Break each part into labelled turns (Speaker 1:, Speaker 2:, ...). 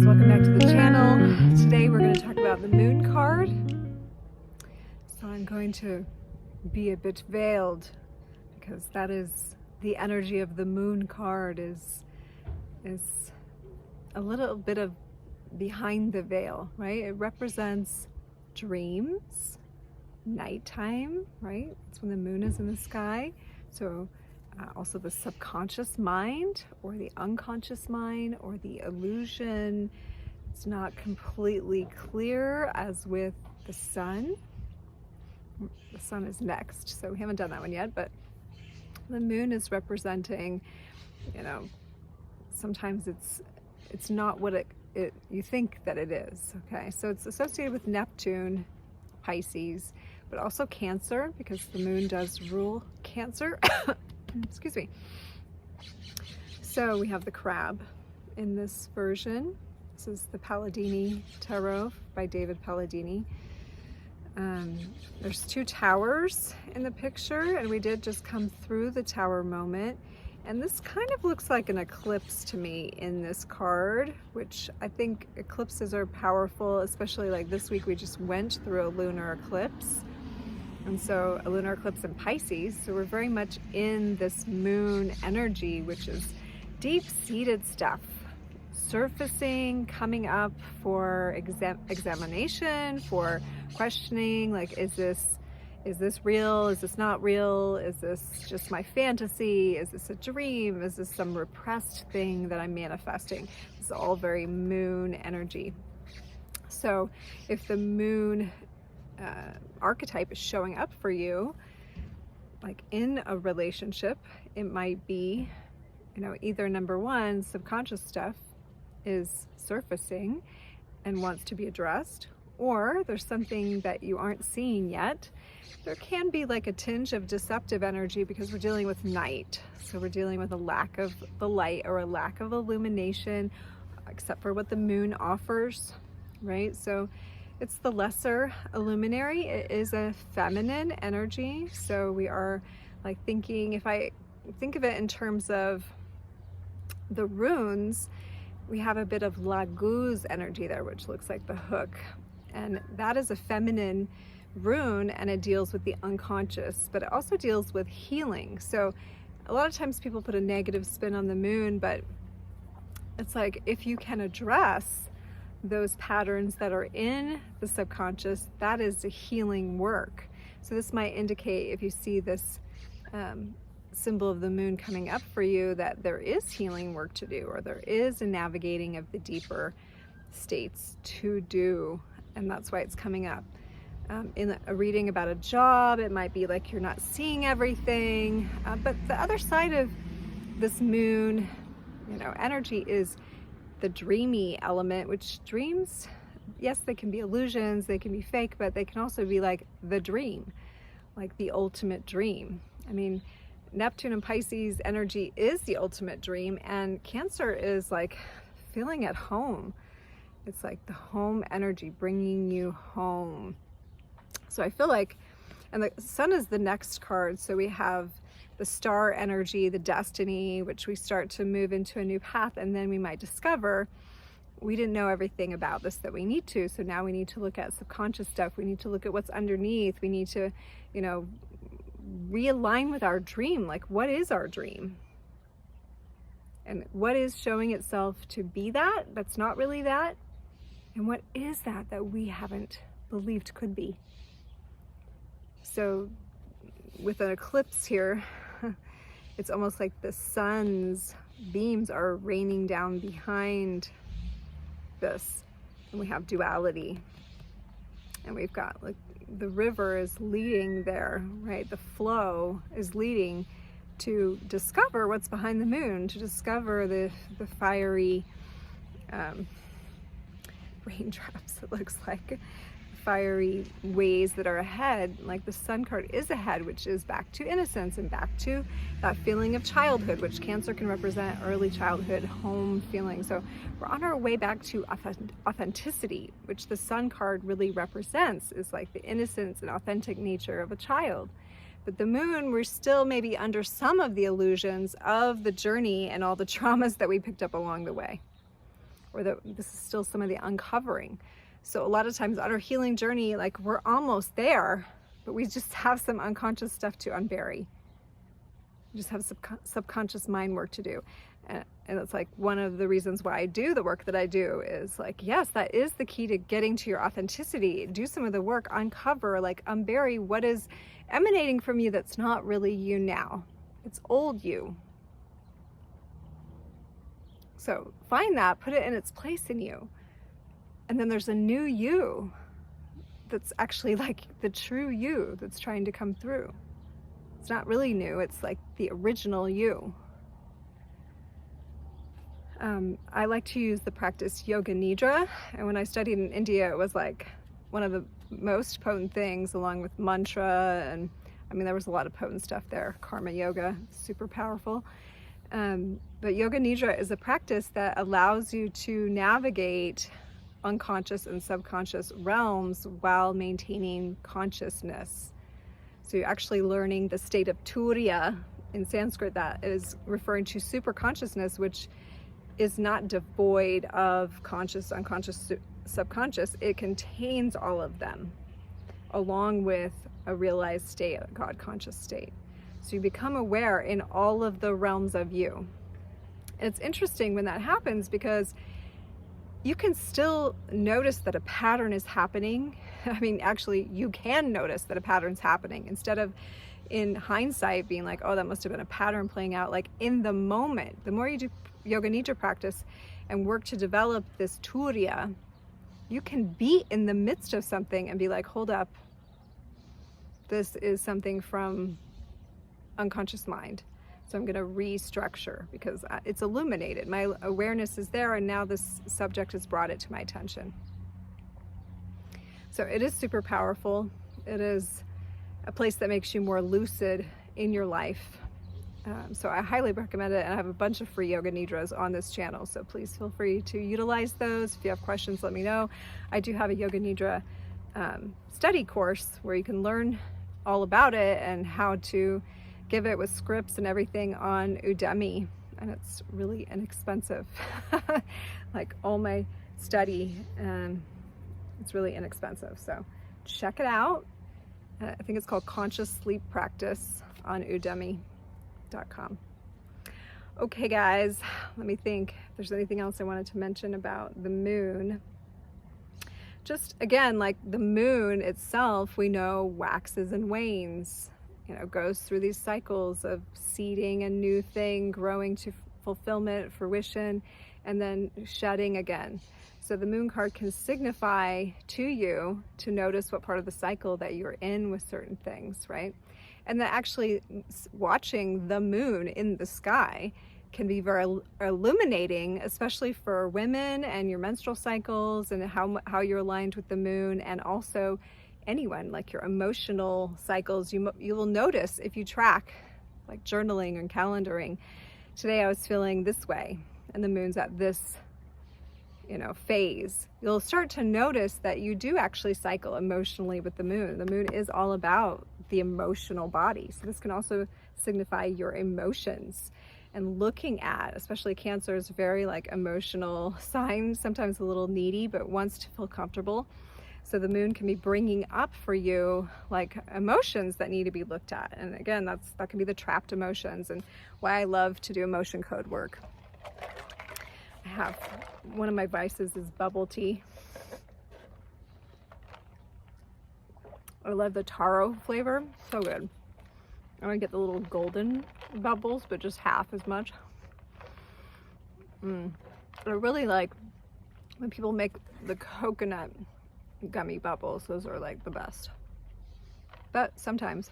Speaker 1: welcome back to the channel. Today we're going to talk about the moon card. So I'm going to be a bit veiled because that is the energy of the moon card is a little bit of behind the veil, right? It represents dreams, nighttime, right? It's when the moon is in the sky. So also the subconscious mind or the unconscious mind or the illusion. It's not completely clear as with the sun. The sun is next, so we haven't done that one yet, but the moon is representing, sometimes it's not what you think that it is, okay? So it's associated with Neptune, Pisces, but also Cancer, because the moon does rule Cancer. Excuse me. So we have the crab in this version. This is the Palladini Tarot by David Palladini. There's two towers in the picture, and we did just come through the tower moment. And this kind of looks like an eclipse to me in this card, which I think eclipses are powerful, especially like this week we just went through a lunar eclipse. And so a lunar eclipse in Pisces, so we're very much in this moon energy, which is deep-seated stuff, surfacing, coming up for examination, for questioning, like, is this real? Is this not real? Is this just my fantasy? Is this a dream? Is this some repressed thing that I'm manifesting? It's all very moon energy. So if the moon archetype is showing up for you, like in a relationship, it might be, either number one, subconscious stuff is surfacing and wants to be addressed, or there's something that you aren't seeing yet. There can be like a tinge of deceptive energy because we're dealing with night. So we're dealing with a lack of the light or a lack of illumination, except for what the moon offers, right? So it's the lesser illuminary. It is a feminine energy. So we are like thinking, if I think of it in terms of the runes, we have a bit of Laguz energy there, which looks like the hook. And that is a feminine rune, and it deals with the unconscious, but it also deals with healing. So a lot of times people put a negative spin on the moon, but it's like, if you can address those patterns that are in the subconscious, that is the healing work. So this might indicate, if you see this symbol of the moon coming up for you, that there is healing work to do, or there is a navigating of the deeper states to do, and that's why it's coming up. In a reading about a job, it might be like you're not seeing everything, but the other side of this moon energy is the dreamy element, which dreams, yes, they can be illusions, they can be fake, but they can also be like the dream, like the ultimate dream. I mean, Neptune and Pisces energy is the ultimate dream, and Cancer is like feeling at home. It's like the home energy, bringing you home. So I feel like, and the sun is the next card, so we have the star energy, the destiny, which we start to move into a new path, and then we might discover we didn't know everything about this that we need to. So now we need to look at subconscious stuff. We need to look at what's underneath. We need to, realign with our dream. Like, what is our dream? And what is showing itself to be that's not really that? And what is that we haven't believed could be? So with an eclipse here, it's almost like the sun's beams are raining down behind this, and we have duality, and we've got like the river is leading there, right? The flow is leading to discover what's behind the moon, to discover the fiery raindrops, it looks like, fiery ways that are ahead. Like the sun card is ahead, which is back to innocence and back to that feeling of childhood, which Cancer can represent early childhood, home feeling. So we're on our way back to authenticity, which the sun card really represents, is like the innocence and authentic nature of a child. But the moon, we're still maybe under some of the illusions of the journey and all the traumas that we picked up along the way. or that this is still some of the uncovering. So a lot of times on our healing journey, like we're almost there, but we just have some unconscious stuff to unbury. We just have subconscious mind work to do. And it's like one of the reasons why I do the work that I do is like, yes, that is the key to getting to your authenticity. Do some of the work, uncover, like unbury what is emanating from you that's not really you now. It's old you. So find that, put it in its place in you. And then there's a new you that's actually like the true you that's trying to come through. It's not really new, it's like the original you. I like to use the practice Yoga Nidra, and when I studied in India, it was like one of the most potent things, along with mantra, and I mean there was a lot of potent stuff there. Karma yoga, super powerful. But Yoga Nidra is a practice that allows you to navigate unconscious and subconscious realms while maintaining consciousness. So you're actually learning the state of Turiya in Sanskrit, that is referring to super consciousness, which is not devoid of conscious, unconscious, subconscious. It contains all of them, along with a realized state, a God conscious state. So you become aware in all of the realms of you. And it's interesting when that happens, because you can still notice that a pattern is happening. I mean, actually, you can notice that a pattern's happening, instead of in hindsight being like, oh, that must have been a pattern playing out. Like in the moment, the more you do Yoga Nidra practice and work to develop this Turiya, you can be in the midst of something and be like, hold up, this is something from unconscious mind. So I'm going to restructure because it's illuminated. My awareness is there, and now this subject has brought it to my attention. So it is super powerful. It is a place that makes you more lucid in your life. So I highly recommend it, and I have a bunch of free Yoga Nidras on this channel, so please feel free to utilize those. If you have questions, let me know. I do have a Yoga Nidra study course where you can learn all about it and how to give it with scripts and everything on Udemy, and it's really inexpensive. Like all my study, it's really inexpensive, so check it out. I think it's called Conscious Sleep Practice on Udemy.com. Okay guys, let me think if there's anything else I wanted to mention about the moon. Just again, like the moon itself, we know waxes and wanes, you know, goes through these cycles of seeding a new thing, growing to fulfillment, fruition, and then shedding again. So the moon card can signify to you to notice what part of the cycle that you're in with certain things, right? And that actually watching the moon in the sky can be very illuminating, especially for women and your menstrual cycles and how you're aligned with the moon, and also anyone, like your emotional cycles. You will notice if you track, like journaling and calendaring. Today I was feeling this way, and the moon's at this, you know, phase. You'll start to notice that you do actually cycle emotionally with the moon. The moon is all about the emotional body. So this can also signify your emotions. And looking at, especially Cancer is very like emotional sign, sometimes a little needy, but wants to feel comfortable. So the moon can be bringing up for you like emotions that need to be looked at. And again, that can be the trapped emotions, and why I love to do emotion code work. I have one of my vices is bubble tea. I love the taro flavor, so good. I'm gonna get the little golden bubbles, but just half as much. I really like when people make the coconut gummy bubbles. Those are like the best. But sometimes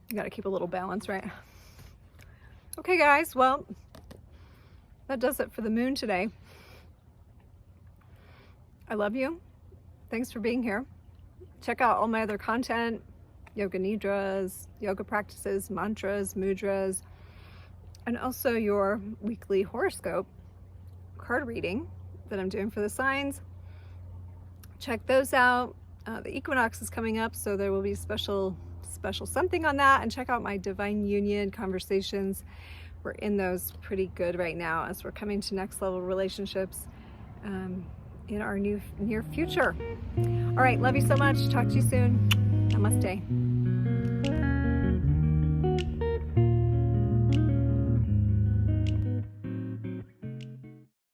Speaker 1: you gotta keep a little balance, right? Okay guys, well, that does it for the moon today. I love you. Thanks for being here. Check out all my other content, yoga nidras, yoga practices, mantras, mudras, and also your weekly horoscope card reading that I'm doing for the signs. Check those out. The equinox is coming up, so there will be special special something on that, and check out my divine union conversations. We're in those pretty good right now as we're coming to next level relationships in our near future. All right, love you so much. Talk to you soon. Namaste.